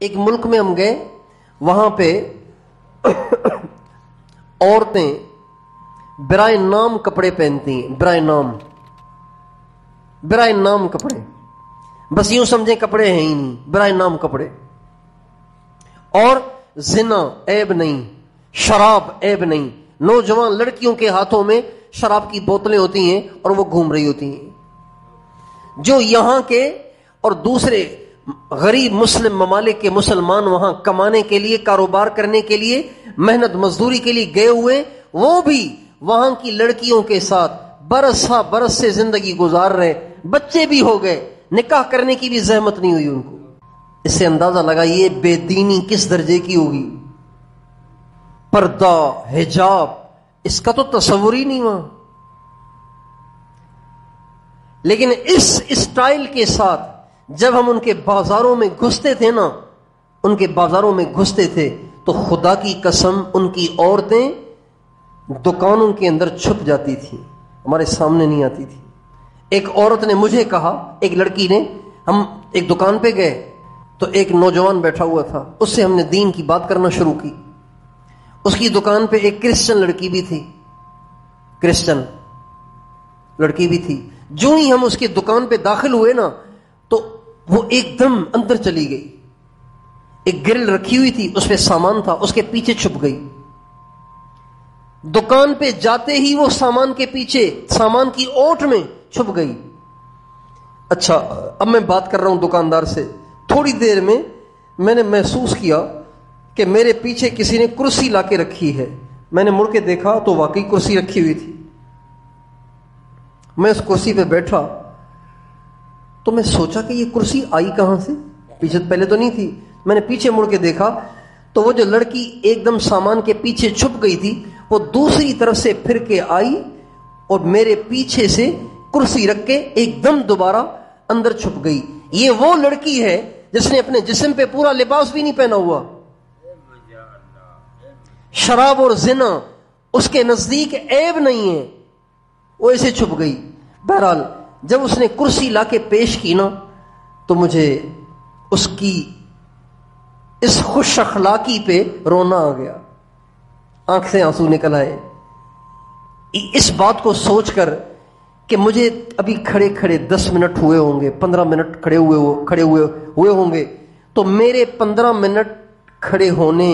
ایک ملک میں ہم گئے، وہاں پہ عورتیں برائے نام کپڑے پہنتی ہیں، برائے نام کپڑے، بس یوں سمجھیں کپڑے ہیں ہی نہیں، برائے نام کپڑے. اور زنا عیب نہیں، شراب عیب نہیں. نوجوان لڑکیوں کے ہاتھوں میں شراب کی بوتلیں ہوتی ہیں اور وہ گھوم رہی ہوتی ہیں. جو یہاں کے اور دوسرے غریب مسلم ممالک کے مسلمان وہاں کمانے کے لیے، کاروبار کرنے کے لیے، محنت مزدوری کے لیے گئے ہوئے، وہ بھی وہاں کی لڑکیوں کے ساتھ برس ہا برس سے زندگی گزار رہے، بچے بھی ہو گئے، نکاح کرنے کی بھی زحمت نہیں ہوئی ان کو. اس سے اندازہ لگائیے بے دینی کس درجے کی ہوگی. پردہ، حجاب، اس کا تو تصور ہی نہیں وہاں. لیکن اس اسٹائل کے ساتھ جب ہم ان کے بازاروں میں گھستے تھے نا، ان کے بازاروں میں گھستے تھے تو خدا کی قسم ان کی عورتیں دکانوں کے اندر چھپ جاتی تھیں، ہمارے سامنے نہیں آتی تھی. ایک عورت نے مجھے کہا، ایک لڑکی نے، ہم ایک دکان پہ گئے تو ایک نوجوان بیٹھا ہوا تھا، اس سے ہم نے دین کی بات کرنا شروع کی. اس کی دکان پہ ایک کرسچن لڑکی بھی تھی، کرسچن لڑکی بھی تھی. جو ہی ہم اس کی دکان پہ داخل ہوئے نا تو وہ ایک دم اندر چلی گئی. ایک گرل رکھی ہوئی تھی، اس پہ سامان تھا، اس کے پیچھے چھپ گئی. دکان پہ جاتے ہی وہ سامان کے پیچھے، سامان کی اوٹ میں چھپ گئی. اچھا، اب میں بات کر رہا ہوں دکاندار سے. تھوڑی دیر میں میں نے محسوس کیا کہ میرے پیچھے کسی نے کرسی لا کے رکھی ہے. میں نے مڑ کے دیکھا تو واقعی کرسی رکھی ہوئی تھی. میں اس کرسی پہ بیٹھا تو میں سوچا کہ یہ کرسی آئی کہاں سے، پیچھے پہلے تو نہیں تھی. میں نے پیچھے مڑ کے دیکھا تو وہ جو لڑکی ایک دم سامان کے پیچھے چھپ گئی تھی، وہ دوسری طرف سے پھر کے آئی اور میرے پیچھے سے کرسی رکھ کے ایک دم دوبارہ اندر چھپ گئی. یہ وہ لڑکی ہے جس نے اپنے جسم پہ پورا لباس بھی نہیں پہنا ہوا. شراب اور زنا اس کے نزدیک عیب نہیں ہے، وہ ایسے چھپ گئی. بہرحال جب اس نے کرسی لا کے پیش کی نا تو مجھے اس کی اس خوش اخلاقی پہ رونا آ گیا، آنکھ سے آنسو نکل آئے. اس بات کو سوچ کر کہ مجھے ابھی کھڑے کھڑے 10 منٹ ہوئے ہوں گے، 15 منٹ کھڑے ہوئے ہوں گے، تو میرے 15 منٹ کھڑے ہونے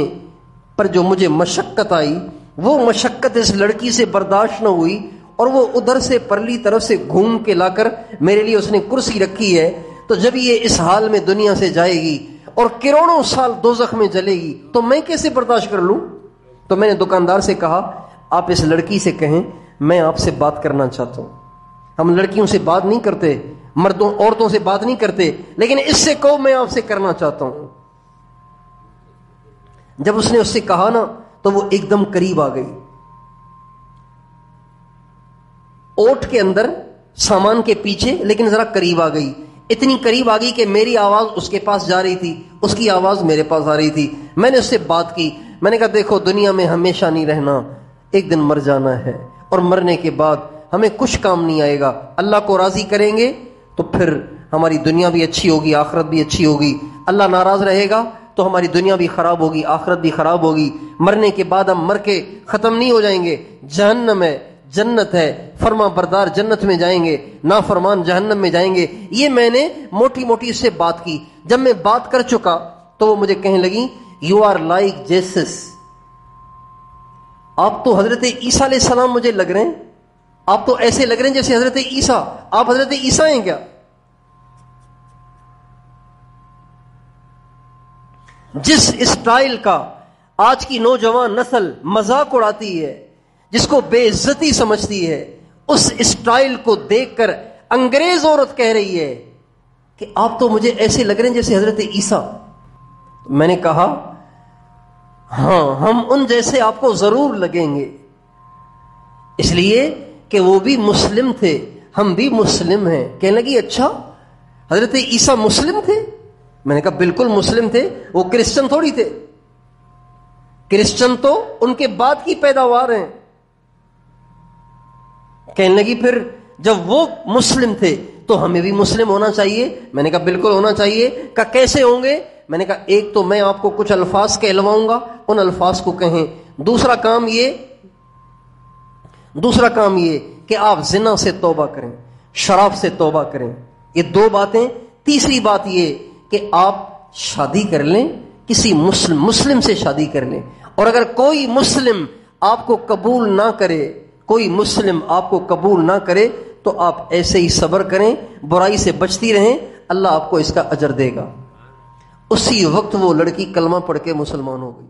پر جو مجھے مشقت آئی، وہ مشقت اس لڑکی سے برداشت نہ ہوئی اور وہ ادھر سے پرلی طرف سے گھوم کے لا کر میرے لیے اس نے کرسی رکھی ہے. تو جب یہ اس حال میں دنیا سے جائے گی اور کروڑوں سال دوزخ میں جلے گی تو میں کیسے برداشت کر لوں؟ تو میں نے دکاندار سے کہا، آپ اس لڑکی سے کہیں میں آپ سے بات کرنا چاہتا ہوں. ہم لڑکیوں سے بات نہیں کرتے، مردوں عورتوں سے بات نہیں کرتے، لیکن اس سے کہو میں آپ سے کرنا چاہتا ہوں. جب اس نے اس سے کہا نا تو وہ ایک دم قریب آ گئی، اوٹ کے اندر سامان کے پیچھے، لیکن ذرا قریب آ گئی. اتنی قریب آ گئی کہ میری آواز اس کے پاس جا رہی تھی، اس کی آواز میرے پاس آ رہی تھی. میں نے اس سے بات کی، میں نے کہا دیکھو دنیا میں ہمیشہ نہیں رہنا، ایک دن مر جانا ہے، اور مرنے کے بعد ہمیں کچھ کام نہیں آئے گا. اللہ کو راضی کریں گے تو پھر ہماری دنیا بھی اچھی ہوگی، آخرت بھی اچھی ہوگی. اللہ ناراض رہے گا تو ہماری دنیا بھی خراب ہوگی، آخرت بھی خراب ہوگی. مرنے کے بعد ہم مر کے ختم نہیں ہو جائیں گے. جہنم ہے، جنت ہے، فرما بردار جنت میں جائیں گے، نافرمان جہنم میں جائیں گے. یہ میں نے موٹی موٹی اس سے بات کی. جب میں بات کر چکا تو وہ مجھے کہنے لگی، یو آر لائک جیسس. آپ تو حضرت عیسیٰ علیہ السلام مجھے لگ رہے ہیں، آپ تو ایسے لگ رہے ہیں جیسے حضرت عیسیٰ. آپ حضرت عیسیٰ ہیں کیا؟ جس اسٹائل کا آج کی نوجوان نسل مذاق اڑاتی ہے، جس کو بے عزتی سمجھتی ہے، اس اسٹائل کو دیکھ کر انگریز عورت کہہ رہی ہے کہ آپ تو مجھے ایسے لگ رہے ہیں جیسے حضرت عیسیٰ. میں نے کہا ہاں، ہم ان جیسے آپ کو ضرور لگیں گے، اس لیے کہ وہ بھی مسلم تھے، ہم بھی مسلم ہیں. کہنے لگی اچھا حضرت عیسیٰ مسلم تھے؟ میں نے کہا بالکل مسلم تھے، وہ کرسچن تھوڑی تھے، کرسچن تو ان کے بعد کی پیداوار ہیں. کہنے لگی پھر جب وہ مسلم تھے تو ہمیں بھی مسلم ہونا چاہیے. میں نے کہا بالکل ہونا چاہیے. کہا کیسے ہوں گے؟ میں نے کہا ایک تو میں آپ کو کچھ الفاظ کہلواؤں گا، ان الفاظ کو کہیں، دوسرا کام یہ کہ آپ زنا سے توبہ کریں، شراب سے توبہ کریں، یہ دو باتیں۔ تیسری بات یہ کہ آپ شادی کر لیں، کسی مسلم سے شادی کر لیں، اور اگر کوئی مسلم آپ کو قبول نہ کرے تو آپ ایسے ہی صبر کریں، برائی سے بچتی رہیں، اللہ آپ کو اس کا اجر دے گا۔ اسی وقت وہ لڑکی کلمہ پڑھ کے مسلمان ہو گئی۔